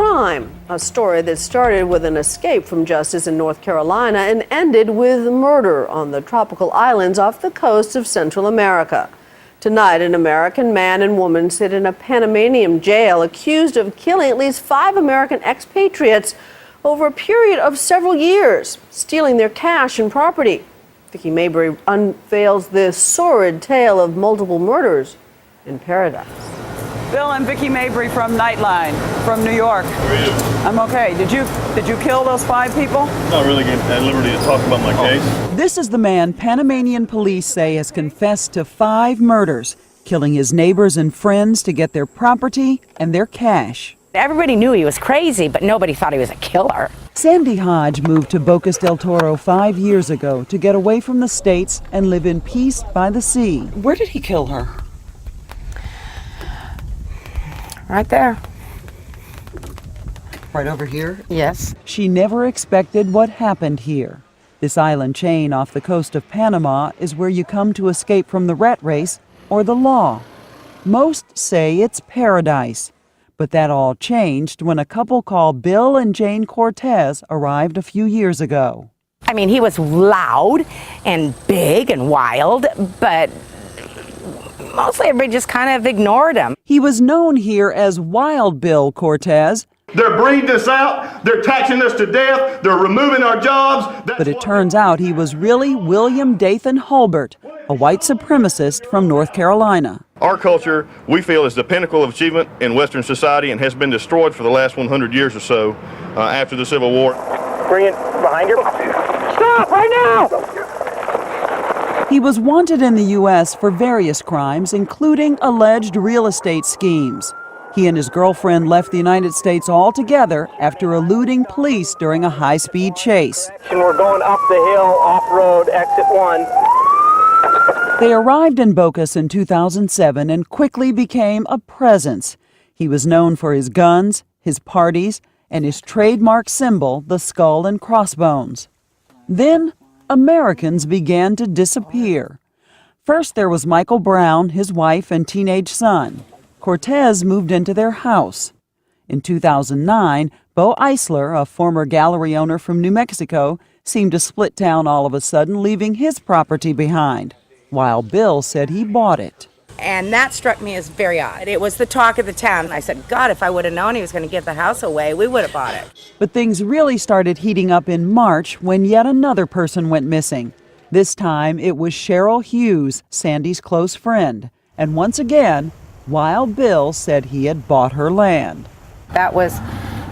crime, a story that started with an escape from justice in North Carolina and ended with murder on the tropical islands off the coast of Central America. Tonight, an American man and woman sit in a Panamanian jail accused of killing at least 5 American expatriates over a period of several years, stealing their cash and property. Vicki Mabry unveils this sordid tale of multiple murders in Paradise. Bill and Vicki Mabry from Nightline, from New York. How are you? I'm okay. Did you kill those 5 people? Not really at liberty to talk about my case. This is the man Panamanian police say has confessed to 5 murders, killing his neighbors and friends to get their property and their cash. Everybody knew he was crazy, but nobody thought he was a killer. Sandy Hodge moved to Bocas del Toro 5 years ago to get away from the States and live in peace by the sea. Where did he kill her? Right there. Right over here? Yes. She never expected what happened here. This island chain off the coast of Panama is where you come to escape from the rat race or the law. Most say it's paradise. But that all changed when a couple called Bill and Jane Cortez arrived a few years ago. I mean, he was loud and big and wild, but mostly everybody just kind of ignored him. He was known here as Wild Bill Cortez. They're breeding us out, they're taxing us to death, they're removing our jobs. But it turns out he was really William Dathan Hulbert, a white supremacist from North Carolina. Our culture, we feel, is the pinnacle of achievement in Western society and has been destroyed for the last 100 years or so after the Civil War. Bring it behind you. Stop right now! He was wanted in the U.S. for various crimes, including alleged real estate schemes. He and his girlfriend left the United States altogether after eluding police during a high-speed chase. And we're going up the hill, off-road, exit 1. They arrived in Bocas in 2007 and quickly became a presence. He was known for his guns, his parties, and his trademark symbol, the skull and crossbones. Then, Americans began to disappear. First, there was Michael Brown, his wife, and teenage son. Cortez moved into their house. In 2009, Bo Eisler, a former gallery owner from New Mexico, seemed to split town all of a sudden, leaving his property behind, while Bill said he bought it. And that struck me as very odd. It was the talk of the town. I said, God, if I would have known he was going to give the house away, we would have bought it. But things really started heating up in March when yet another person went missing. This time, it was Cheryl Hughes, Sandy's close friend. And once again, Wild Bill said he had bought her land. That was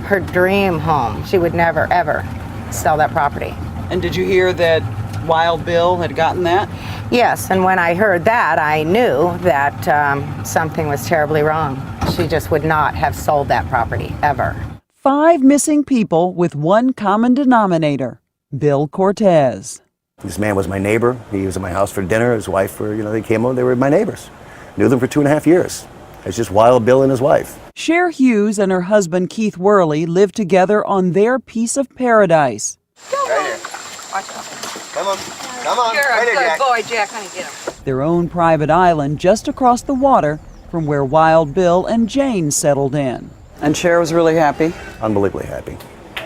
her dream home. She would never, ever sell that property. And did you hear that Wild Bill had gotten that? Yes, and when I heard that, I knew that something was terribly wrong. She just would not have sold that property, ever. 5 missing people with one common denominator, Bill Cortez. This man was my neighbor. He was at my house for dinner. His wife, they came over, they were my neighbors. Knew them for 2.5 years. It's just Wild Bill and his wife. Cher Hughes and her husband Keith Worley lived together on their piece of paradise. Right here. Come on. Come on. You're right a good Jack. boy, Jack. Honey, get him. Their own private island just across the water from where Wild Bill and Jane settled in. And Cher was really happy? Unbelievably happy.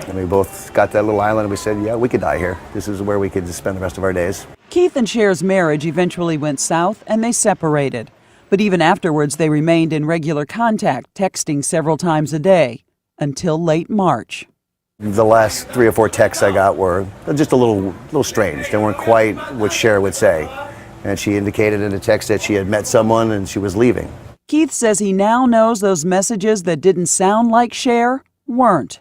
And we both got that little island and we said, yeah, we could die here. This is where we could spend the rest of our days. Keith and Cher's marriage eventually went south and they separated. But even afterwards, they remained in regular contact, texting several times a day, until late March. The last 3 or 4 texts I got were just a little strange. They weren't quite what Cher would say. And she indicated in a text that she had met someone and she was leaving. Keith says he now knows those messages that didn't sound like Cher weren't.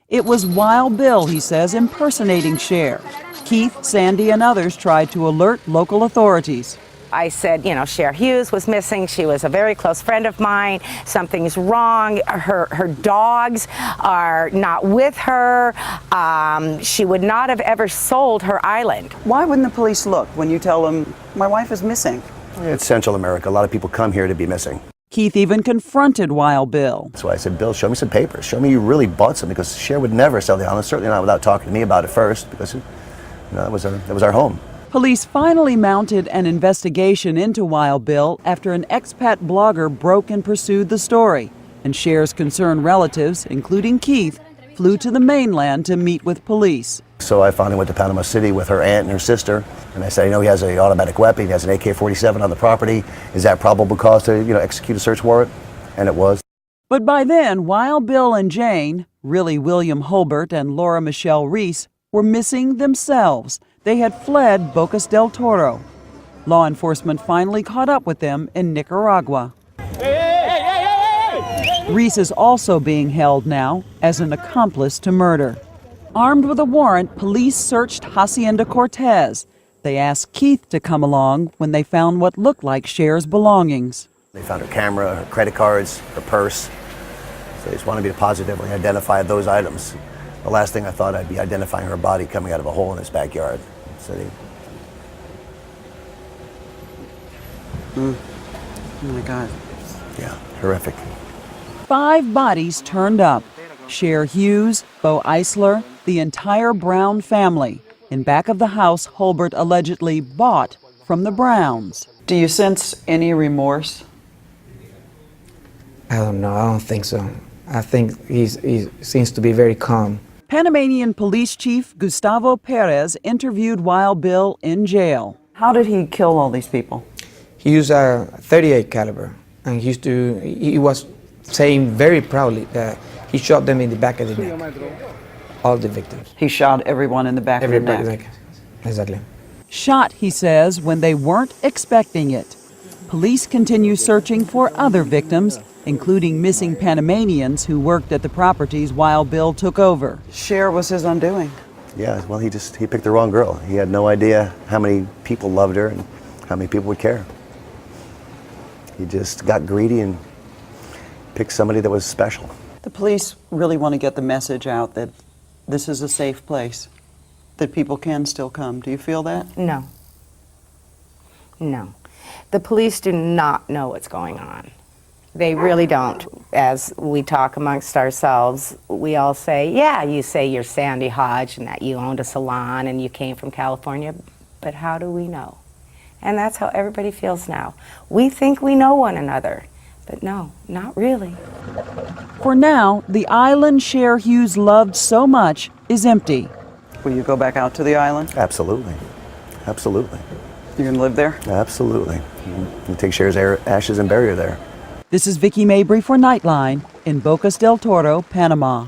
It was Wild Bill, he says, impersonating Cher. Keith, Sandy, and others tried to alert local authorities. I said, Cher Hughes was missing. She was a very close friend of mine. Something's wrong. Her dogs are not with her. She would not have ever sold her island. Why wouldn't the police look when you tell them, my wife is missing? It's Central America. A lot of people come here to be missing. Keith even confronted Wild Bill. So I said, Bill, show me some papers. Show me you really bought something, because Cher would never sell the island, certainly not without talking to me about it first, because that was our home. Police finally mounted an investigation into Wild Bill after an expat blogger broke and pursued the story. and Cher's concerned relatives, including Keith, flew to the mainland to meet with police. So I finally went to Panama City with her aunt and her sister, and I said, I know he has an automatic weapon, he has an AK-47 on the property. Is that probable cause to, execute a search warrant? And it was. But by then, Wild Bill and Jane, really William Holbert and Laura Michelle Reese, were missing themselves. They had fled Bocas del Toro. Law enforcement finally caught up with them in Nicaragua. Reese is also being held now as an accomplice to murder. Armed with a warrant, police searched Hacienda Cortez. They asked Keith to come along when they found what looked like Cher's belongings. They found her camera, her credit cards, her purse. So they just wanted me to positively identify those items. The last thing I thought, I'd be identifying her body coming out of a hole in his backyard. So Oh my God. yeah, horrific. 5 bodies turned up. Cher Hughes, Bo Eisler, the entire Brown family, in back of the house Holbert allegedly bought from the Browns. Do you sense any remorse? I don't know. I don't think so. I think he seems to be very calm. Panamanian Police Chief Gustavo Perez interviewed Wild Bill in jail. How did he kill all these people? He used a .38 caliber, and he was saying very proudly that he shot them in the back of the neck. All the victims. He shot everyone in the back of the neck. Exactly. Shot, he says, when they weren't expecting it. Police continue searching for other victims, including missing Panamanians who worked at the properties Wild Bill took over. Cher was his undoing. Yeah, well, he picked the wrong girl. He had no idea how many people loved her and how many people would care. He just got greedy and picked somebody that was special. The police really want to get the message out that this is a safe place, that people can still come. Do you feel that? No. No. The police do not know what's going on. They really don't. As we talk amongst ourselves, we all say, yeah, you say you're Sandy Hodge and that you owned a salon and you came from California, but how do we know? And that's how everybody feels now. We think we know one another, but no, not really. For now, the island Cher Hughes loved so much is empty. Will you go back out to the island? Absolutely. Absolutely. You're going to live there? Absolutely. You take Cher's ashes and bury her there. This is Vicki Mabry for Nightline in Bocas del Toro, Panama.